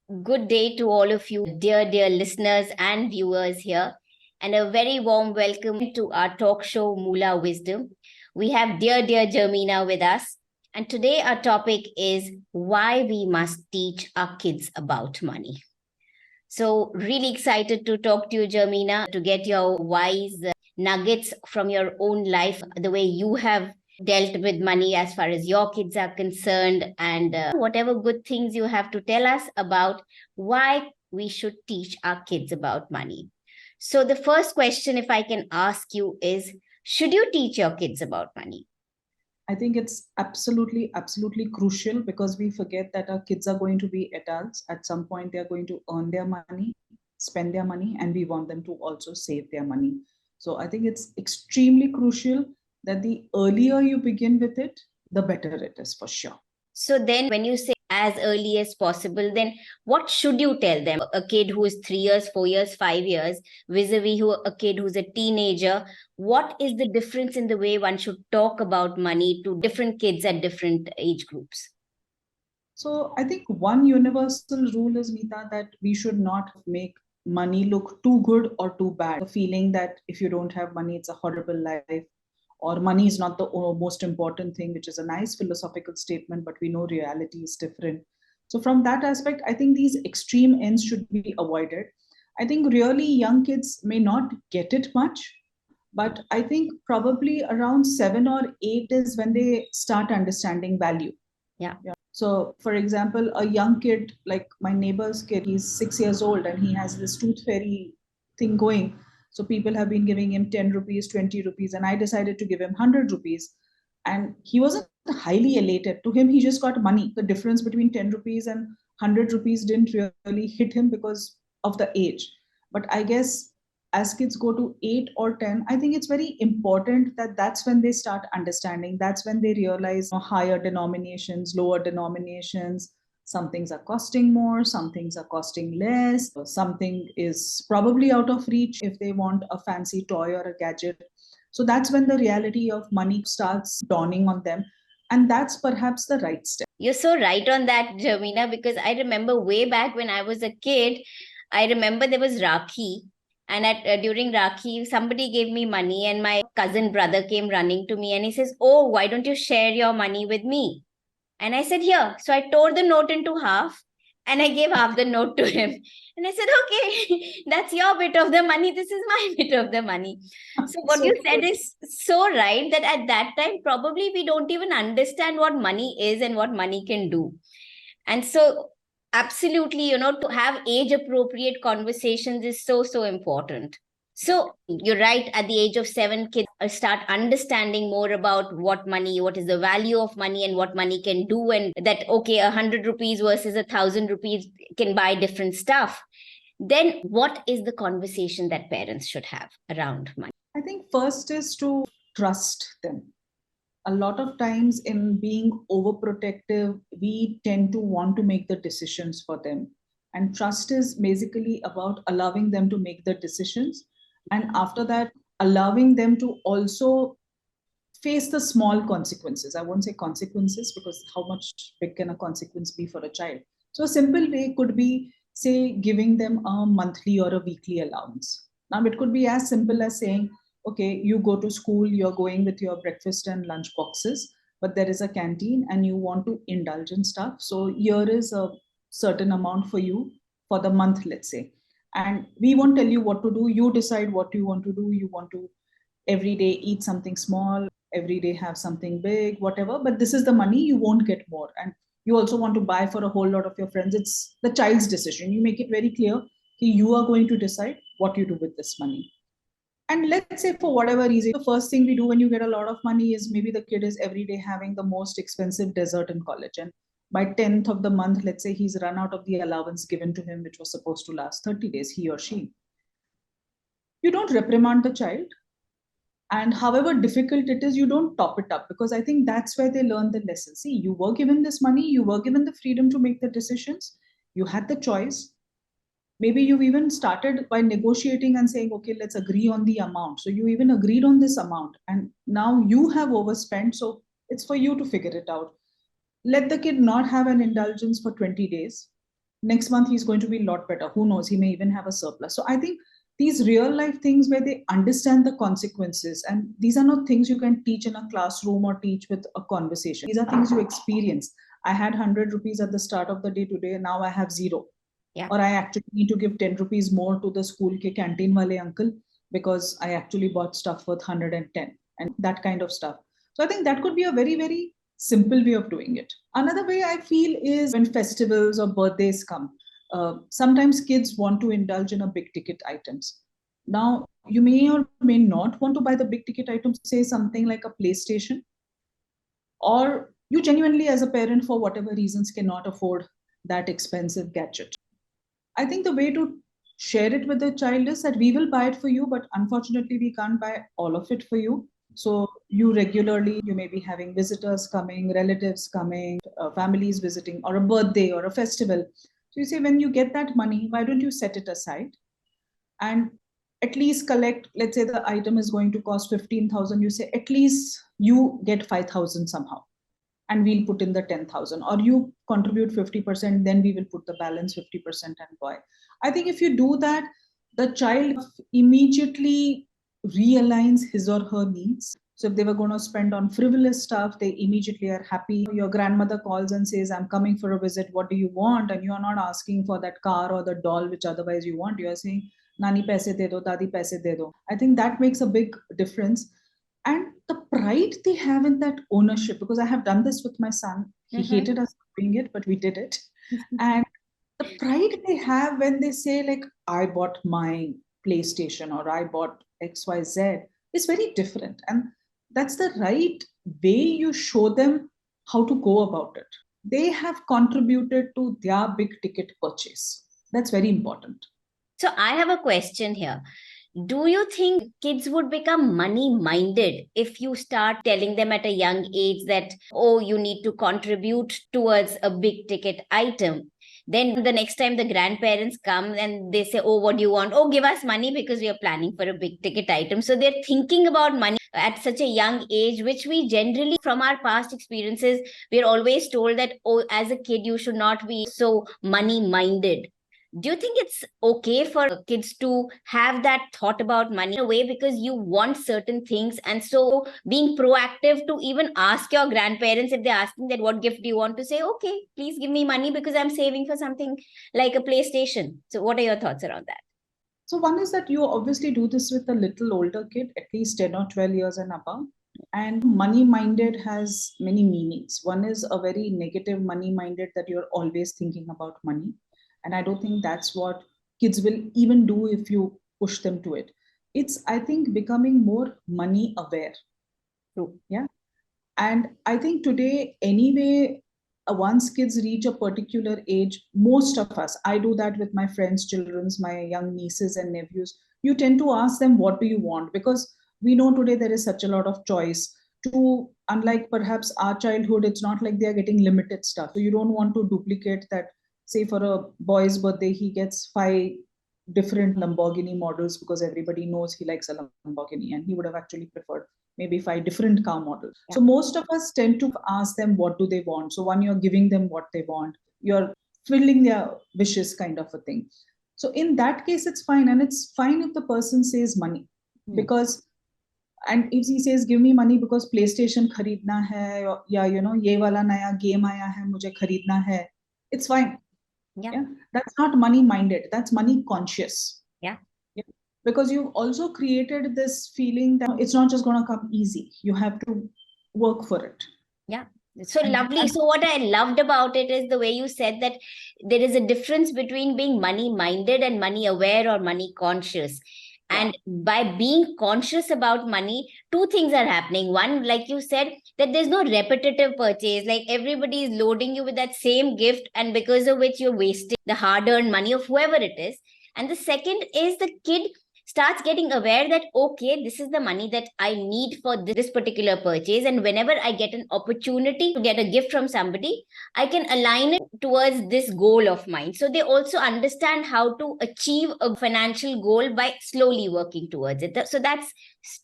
Good day to all of you, dear listeners and viewers here, and a very warm welcome to our talk show, Moolah Wisdom. We have dear Jermina with us, and today our topic is why we must teach our kids about money. So, really excited to talk to you, Jermina, to get your wise nuggets from your own life, the way you have dealt with money as far as your kids are concerned, and whatever good things you have to tell us about why we should teach our kids about money. So, the first question, if I can ask you, is should you teach your kids about money? I think it's absolutely crucial because we forget that our kids are going to be adults. At some point, they're going to earn their money, spend their money, and we want them to also save their money. So I think it's extremely crucial that the earlier you begin with it, the better it is for sure. So then when you say as early as possible, then what should you tell them? A kid who is 3 years, 4 years, 5 years, vis-a-vis a kid who's a teenager, what is the difference in the way one should talk about money to different kids at different age groups? So I think one universal rule is, Meeta, that we should not make money look too good or too bad. The feeling that if you don't have money, it's a horrible life, or money is not the most important thing, which is a nice philosophical statement, but we know reality is different. So from that aspect, I think these extreme ends should be avoided. I think really young kids may not get it much, but I think probably around 7 or 8 is when they start understanding value. Yeah. So, for example, a young kid, like my neighbor's kid, he's 6 years old and he has this tooth fairy thing going. So, people have been giving him 10 rupees, 20 rupees, and I decided to give him 100 rupees. And he wasn't highly elated. To him, he just got money. The difference between 10 rupees and 100 rupees didn't really hit him because of the age. But I guess as kids go to 8 or 10, I think it's very important that that's when they start understanding. That's when they realize higher denominations, lower denominations. Some things are costing more, some things are costing less, something is probably out of reach if they want a fancy toy or a gadget. So that's when the reality of money starts dawning on them. And that's perhaps the right step. You're so right on that, Jermina, because I remember way back when I was a kid, I remember there was Rakhi. And during Rakhi, somebody gave me money, and my cousin brother came running to me and he says, "Oh, why don't you share your money with me?" And I said, "Here." So I tore the note into half and I gave half the note to him. And I said, "Okay, that's your bit of the money. This is my bit of the money." So what So you said is so right that at that time, probably we don't even understand what money is and what money can do. And so, absolutely, to have age appropriate conversations is so important. So, you're right, at the age of 7, kids start understanding more about what is the value of money, and what money can do, and that, okay, 100 rupees versus 1,000 rupees can buy different stuff. Then, what is the conversation that parents should have around money? I think first is to trust them. A lot of times in being overprotective, we tend to want to make the decisions for them. And trust is basically about allowing them to make the decisions. And after that, allowing them to also face the small consequences. I won't say consequences because how much big can a consequence be for a child? So a simple way could be, say, giving them a monthly or a weekly allowance. Now it could be as simple as saying, okay, you go to school, you're going with your breakfast and lunch boxes, but there is a canteen and you want to indulge in stuff. So here is a certain amount for you for the month, let's say. And we won't tell you what to do. You decide what you want to do. You want to every day eat something small, every day have something big, whatever, but this is the money, you won't get more. And you also want to buy for a whole lot of your friends. It's the child's decision. You make it very clear, you are going to decide what you do with this money. And let's say for whatever reason, the first thing we do when you get a lot of money is maybe the kid is every day having the most expensive dessert in college, and by 10th of the month, let's say he's run out of the allowance given to him, which was supposed to last 30 days, he or she. You don't reprimand the child, and however difficult it is, you don't top it up, because I think that's where they learn the lesson. See, you were given this money, you were given the freedom to make the decisions, you had the choice. Maybe you even started by negotiating and saying, okay, let's agree on the amount. So you even agreed on this amount, and now you have overspent, so it's for you to figure it out. Let the kid not have an indulgence for 20 days. Next month, he's going to be a lot better. Who knows? He may even have a surplus. So I think these real life things where they understand the consequences, and these are not things you can teach in a classroom or teach with a conversation. These are things you experience. I had 100 rupees at the start of the day today, and now I have zero. Yeah. Or I actually need to give 10 rupees more to the school ke canteen wale uncle because I actually bought stuff worth 110 and that kind of stuff. So I think that could be a very, very simple way of doing it. Another way I feel is when festivals or birthdays come. Sometimes kids want to indulge in a big ticket items. Now, you may or may not want to buy the big ticket items, say something like a PlayStation, or you genuinely, as a parent, for whatever reasons, cannot afford that expensive gadget. I think the way to share it with the child is that we will buy it for you, but unfortunately, we can't buy all of it for you. So you regularly, you may be having visitors coming, relatives coming, families visiting, or a birthday or a festival. So you say, when you get that money, why don't you set it aside and at least collect, let's say the item is going to cost 15,000. You say, at least you get 5,000 somehow and we'll put in the 10,000, or you contribute 50%, then we will put the balance 50% and buy. I think if you do that, the child immediately realigns his or her needs. So if they were going to spend on frivolous stuff, they immediately are happy. Your grandmother calls and says, I'm coming for a visit. What do you want? And you're not asking for that car or the doll, which otherwise you want. You're saying, Nani paise de do, dadi paise de do. I think that makes a big difference. And the pride they have in that ownership, because I have done this with my son. He hated us doing it, but we did it. And the pride they have when they say, like, I bought my PlayStation or I bought XYZ is very different. And that's the right way you show them how to go about it. They have contributed to their big ticket purchase. That's very important. So I have a question here. Do you think kids would become money minded if you start telling them at a young age that, oh, you need to contribute towards a big ticket item? Then the next time the grandparents come and they say, oh, what do you want? Oh, give us money because we are planning for a big ticket item. So they're thinking about money at such a young age, which we generally, from our past experiences, we're always told that, oh, as a kid, you should not be so money minded. Do you think it's okay for kids to have that thought about money in a way because you want certain things, and so being proactive to even ask your grandparents if they're asking that what gift do you want, to say, okay, please give me money because I'm saving for something like a PlayStation? So what are your thoughts around that? So one is that you obviously do this with a little older kid, at least 10 or 12 years and above. And money minded has many meanings. One is a very negative money minded, that you're always thinking about money. And I don't think that's what kids will even do if you push them to it. It's, I think, becoming more money aware. True. Yeah. And I think today, anyway, once kids reach a particular age, most of us, I do that with my friends' children's, my young nieces and nephews, you tend to ask them, what do you want? Because we know today there is such a lot of choice. To, unlike perhaps our childhood, it's not like they are getting limited stuff. So you don't want to duplicate that. Say for a boy's birthday, he gets 5 different Lamborghini models because everybody knows he likes a Lamborghini, and he would have actually preferred maybe 5 different car models. Yeah. So most of us tend to ask them, what do they want? So one, you're giving them what they want. You're filling their wishes, kind of a thing. So in that case, it's fine. And it's fine if the person says money. Because, and if he says, give me money because PlayStation kharidna hai, or, you know, ye wala naya game aaya hai, mujhe kharidna hai, it's fine. Yeah. That's not money minded. That's money conscious. Yeah. Because you've also created this feeling that it's not just going to come easy. You have to work for it. Yeah. So lovely. So what I loved about it is the way you said that there is a difference between being money minded and money aware or money conscious. And by being conscious about money, 2 things are happening. One, like you said, that there's no repetitive purchase. Like everybody is loading you with that same gift, and because of which you're wasting the hard-earned money of whoever it is. And the second is the kid starts getting aware that, okay, this is the money that I need for this particular purchase. And whenever I get an opportunity to get a gift from somebody, I can align it towards this goal of mine. So they also understand how to achieve a financial goal by slowly working towards it. So that's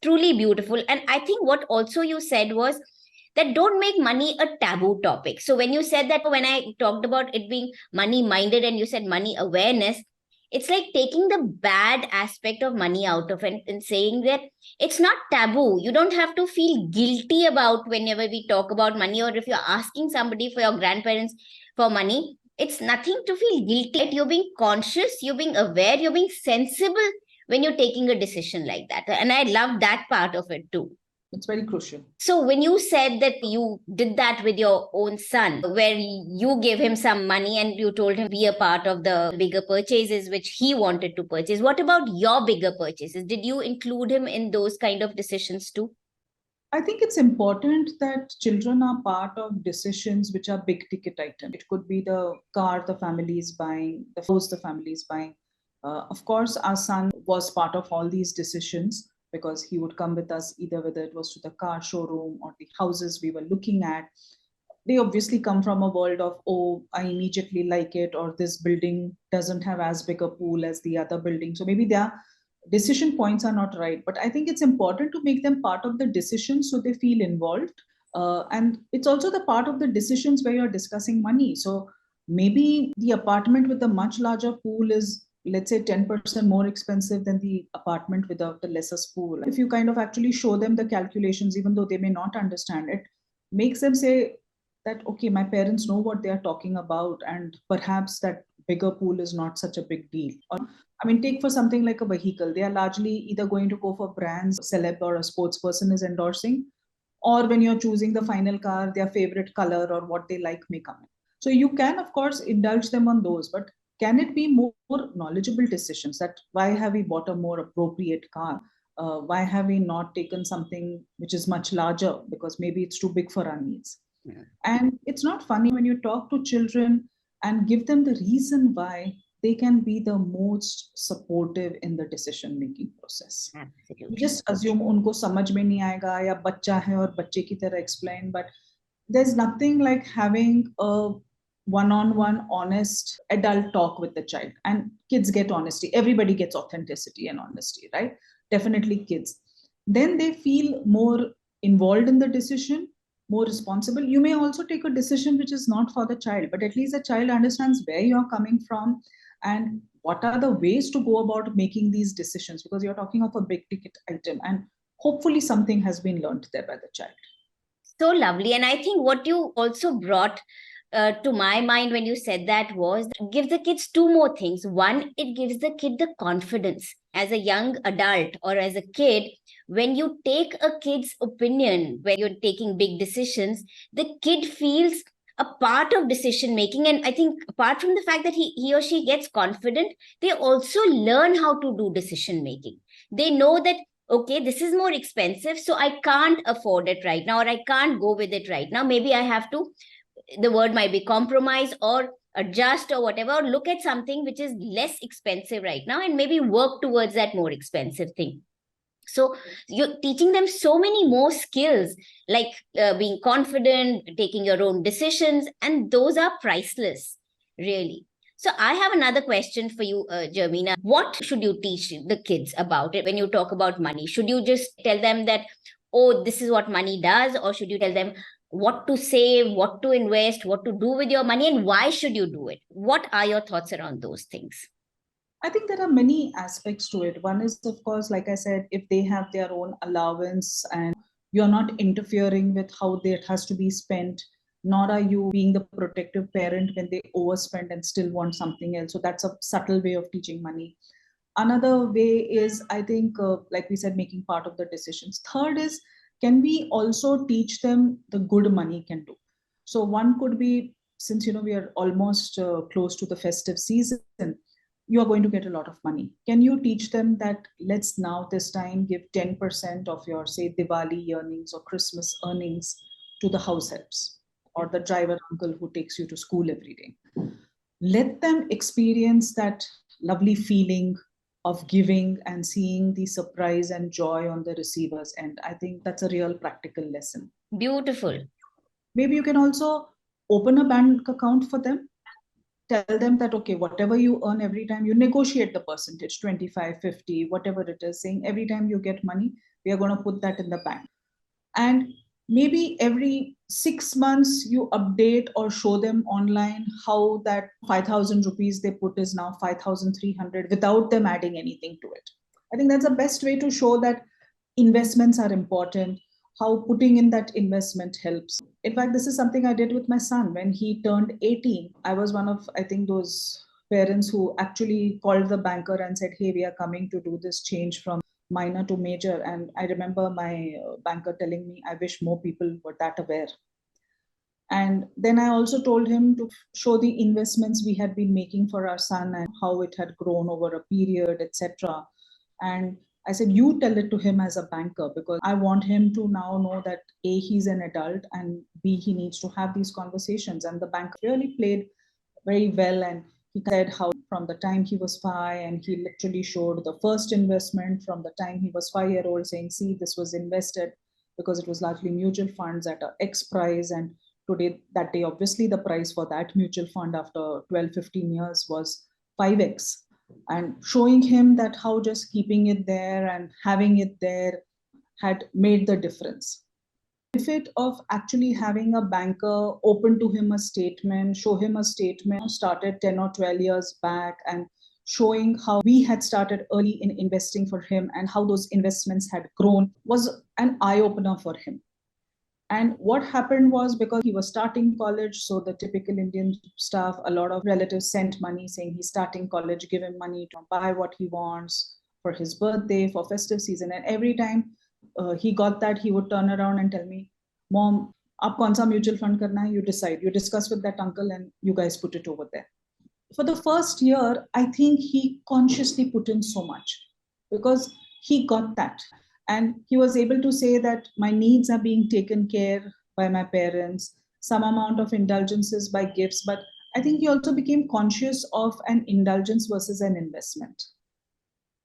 truly beautiful. And I think what also you said was that don't make money a taboo topic. So when you said that, when I talked about it being money minded and you said money awareness, it's like taking the bad aspect of money out of it and saying that it's not taboo. You don't have to feel guilty about whenever we talk about money, or if you're asking somebody for your grandparents for money, it's nothing to feel guilty. You're being conscious, you're being aware, you're being sensible when you're taking a decision like that. And I love that part of it too. It's very crucial. So when you said that you did that with your own son, where you gave him some money and you told him be a part of the bigger purchases which he wanted to purchase, what about your bigger purchases? Did you include him in those kind of decisions too? I think it's important that children are part of decisions which are big ticket items. It could be the car the family is buying, the house the family is buying. Of course, our son was part of all these decisions because he would come with us, either whether it was to the car showroom or the houses we were looking at. They obviously come from a world of, oh, I immediately like it, or this building doesn't have as big a pool as the other building. So maybe their decision points are not right. But I think it's important to make them part of the decision so they feel involved. And it's also the part of the decisions where you're discussing money. So maybe the apartment with the much larger pool is, let's say, 10% more expensive than the apartment without the lesser pool. If you kind of actually show them the calculations, even though they may not understand it, makes them say that, okay, my parents know what they are talking about, and perhaps that bigger pool is not such a big deal. Or, I mean, take for something like a vehicle, they are largely either going to go for brands, celeb or a sports person is endorsing, or when you're choosing the final car, their favorite color or what they like may come in. So you can, of course, indulge them on those, but can it be more knowledgeable decisions that why have we bought a more appropriate car? Why have we not taken something which is much larger because maybe it's too big for our needs? Yeah. And it's not funny when you talk to children and give them the reason why, they can be the most supportive in the decision making process. Absolutely. You just assume unko samajh mein nahi aayega ya bachcha hai aur bachche ki tarah explain, but there's nothing like having a one-on-one honest adult talk with the child. And kids get honesty, everybody gets authenticity and honesty, right? Definitely kids. Then they feel more involved in the decision, more responsible. You may also take a decision which is not for the child, but at least the child understands where you're coming from and what are the ways to go about making these decisions, because you're talking of a big ticket item, and hopefully something has been learned there by the child. So lovely. And I think what you also brought to my mind when you said that was give the kids two more things. One, it gives the kid the confidence. As a young adult or as a kid, when you take a kid's opinion, when you're taking big decisions, the kid feels a part of decision making. And I think apart from the fact that he or she gets confident, they also learn how to do decision making. They know that, okay, this is more expensive, so I can't afford it right now, or I can't go with it right now. Maybe I have to, the word might be compromise or adjust or whatever, or look at something which is less expensive right now and maybe work towards that more expensive thing. So you're teaching them so many more skills, like being confident, taking your own decisions, and those are priceless, really. So I have another question for you, Jermina. What should you teach the kids about it when you talk about money? Should you just tell them that, oh, this is what money does? Or should you tell them what to save, what to invest, what to do with your money, and why should you do it? What are your thoughts around those things? I think there are many aspects to it. One is, of course, like I said, if they have their own allowance and you're not interfering with how it has to be spent, nor are you being the protective parent when they overspend and still want something else. So that's a subtle way of teaching money. Another way is, I think, like we said, making part of the decisions. Third is, can we also teach them the good money can do? So one could be, since we are almost close to the festive season, you are going to get a lot of money. Can you teach them that let's now this time give 10% of your, say, Diwali earnings or Christmas earnings to the house helps or the driver uncle who takes you to school every day? Let them experience that lovely feeling of giving and seeing the surprise and joy on the receiver's end. I think that's a real practical lesson. Beautiful. Maybe you can also open a bank account for them. Tell them that, okay, whatever you earn every time, you negotiate the percentage, 25, 50, whatever it is, saying every time you get money, we are going to put that in the bank. And maybe every 6 months you update or show them online how that 5,000 rupees they put is now 5,300 without them adding anything to it. I think that's the best way to show that investments are important, how putting in that investment helps. In fact, this is something I did with my son when he turned 18. I was one of, I think, those parents who actually called the banker and said, hey, we are coming to do this change from minor to major. And I remember my banker telling me, I wish more people were that aware. And then I also told him to show the investments we had been making for our son and how it had grown over a period, etc. And I said, you tell it to him as a banker, because I want him to now know that A, he's an adult, and B, he needs to have these conversations. And the banker really played very well. And he said how from the time he was 5, and he literally showed the first investment from the time he was 5 year old, saying, see, this was invested because it was largely mutual funds at a X price. And today, that day, obviously the price for that mutual fund after 12-15 years was 5x. And showing him that how just keeping it there and having it there had made the difference. Benefit of actually having a banker open to him a statement, show him a statement started 10 or 12 years back, and showing how we had started early in investing for him and how those investments had grown was an eye-opener for him. And what happened was, because he was starting college, so the typical Indian stuff, a lot of relatives sent money saying he's starting college, give him money to buy what he wants for his birthday, for festive season. And every time he got that, he would turn around and tell me, Mom, aap kaun sa mutual fund karna hai? You decide. You discuss with that uncle and you guys put it over there. For the first year, I think he consciously put in so much because he got that. And he was able to say that my needs are being taken care by my parents, some amount of indulgences by gifts. But I think he also became conscious of an indulgence versus an investment.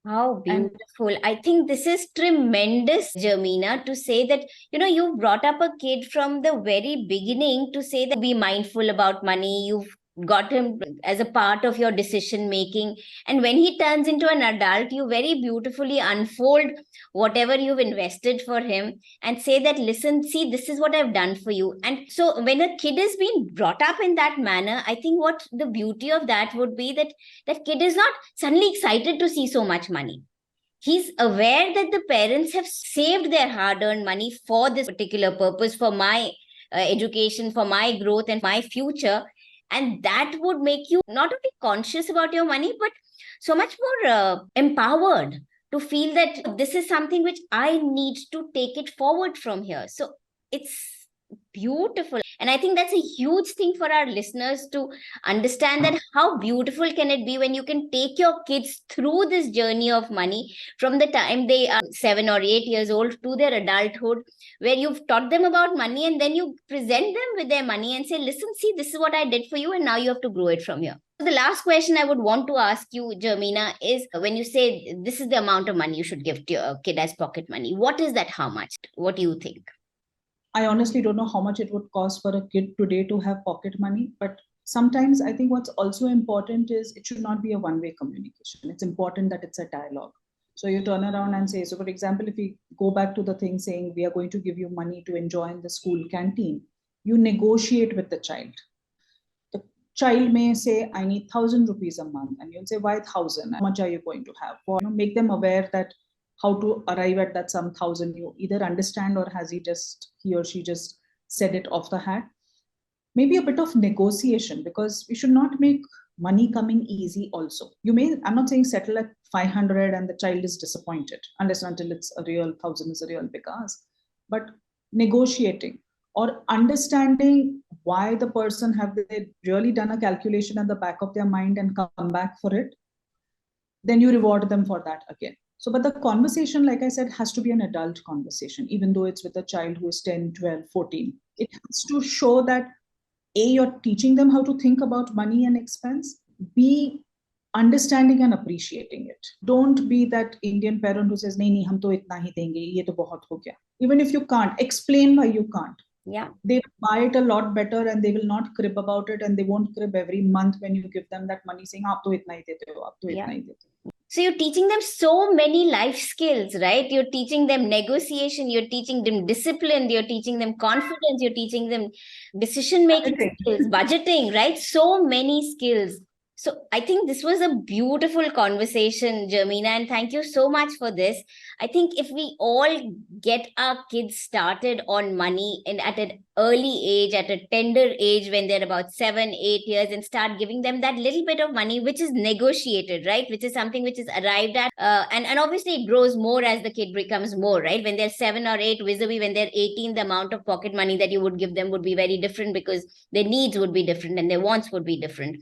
How beautiful. I think this is tremendous, Jermina, to say that, you brought up a kid from the very beginning to say that be mindful about money. You've got him as a part of your decision making. And when he turns into an adult, you very beautifully unfold whatever you've invested for him and say that, listen, see, this is what I've done for you. And so when a kid is being brought up in that manner, I think what the beauty of that would be that that kid is not suddenly excited to see so much money. He's aware that the parents have saved their hard-earned money for this particular purpose, for my education, for my growth and my future. And that would make you not only conscious about your money, but so much more empowered to feel that this is something which I need to take it forward from here. So it's beautiful. And I think that's a huge thing for our listeners to understand, that how beautiful can it be when you can take your kids through this journey of money from the time they are 7 or 8 years old to their adulthood, where you've taught them about money and then you present them with their money and say, listen, see, this is what I did for you and now you have to grow it from here. The last question I would want to ask you, Jermina, is when you say this is the amount of money you should give to your kid as pocket money, what is that? How much? What do you think? I honestly don't know how much it would cost for a kid today to have pocket money, but sometimes I think what's also important is it should not be a one-way communication. It's important that it's a dialogue. So you turn around and say, so for example, if we go back to the thing saying we are going to give you money to enjoy in the school canteen, you negotiate with the child. The child may say, I need 1,000 rupees a month. And you'll say, why 1,000? How much are you going to have? Or make them aware that how to arrive at that some 1,000 you either understand, or has he or she just said it off the hat. Maybe a bit of negotiation, because we should not make money coming easy also. I'm not saying settle at 500 and the child is disappointed, unless until it's a real 1,000 is a real big ask. But negotiating or understanding why the person have they really done a calculation at the back of their mind and come back for it, then you reward them for that again. So, but the conversation, like I said, has to be an adult conversation, even though it's with a child who is 10, 12, 14. It has to show that A, you're teaching them how to think about money and expense. B, understanding and appreciating it. Don't be that Indian parent who says, nahi, hum to itna hi denge, ye to bahut ho gaya. Even if you can't, explain why you can't. Yeah. They will buy it a lot better and they will not crib about it, and they won't crib every month when you give them that money saying, aap to itna hi dete ho, aap to itna hi dete ho. So you're teaching them so many life skills, right? You're teaching them negotiation, you're teaching them discipline, you're teaching them confidence, you're teaching them decision making Budgeting. skills, budgeting, right? So many skills. So I think this was a beautiful conversation, Jermina, and thank you so much for this. I think if we all get our kids started on money and at an early age, at a tender age, when they're about 7, 8 years, and start giving them that little bit of money, which is negotiated, right? Which is something which is arrived at. And obviously it grows more as the kid becomes more, right? When they're 7 or 8, vis-a-vis when they're 18, the amount of pocket money that you would give them would be very different because their needs would be different and their wants would be different.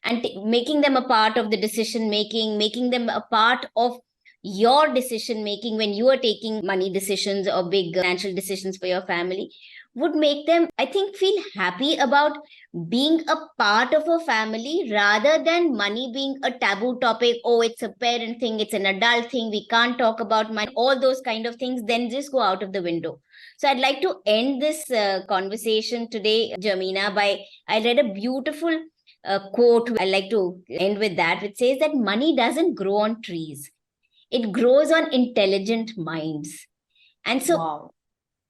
And making them a part of the decision making them a part of your decision making when you are taking money decisions or big financial decisions for your family would make them, I think, feel happy about being a part of a family rather than money being a taboo topic. Oh, it's a parent thing, it's an adult thing, we can't talk about money, all those kind of things, then just go out of the window. So I'd like to end this conversation today, Jermina, by I read a beautiful quote. I like to end with that, which says that money doesn't grow on trees. It grows on intelligent minds. And so, Wow.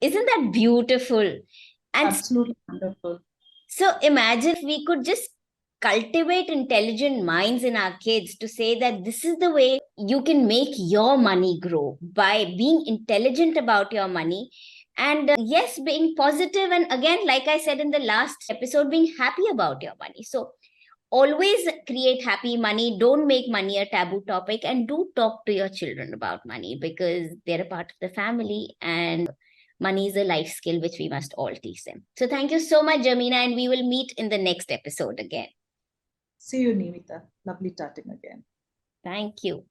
isn't that beautiful? And Absolutely wonderful. so imagine if we could just cultivate intelligent minds in our kids to say that this is the way you can make your money grow by being intelligent about your money. And yes, being positive. And again, like I said in the last episode, being happy about your money. So always create happy money. Don't make money a taboo topic, and do talk to your children about money because they're a part of the family, and money is a life skill which we must all teach them. So thank you so much, Jermina, and we will meet in the next episode again. See you, Nimita. Lovely chatting again. Thank you.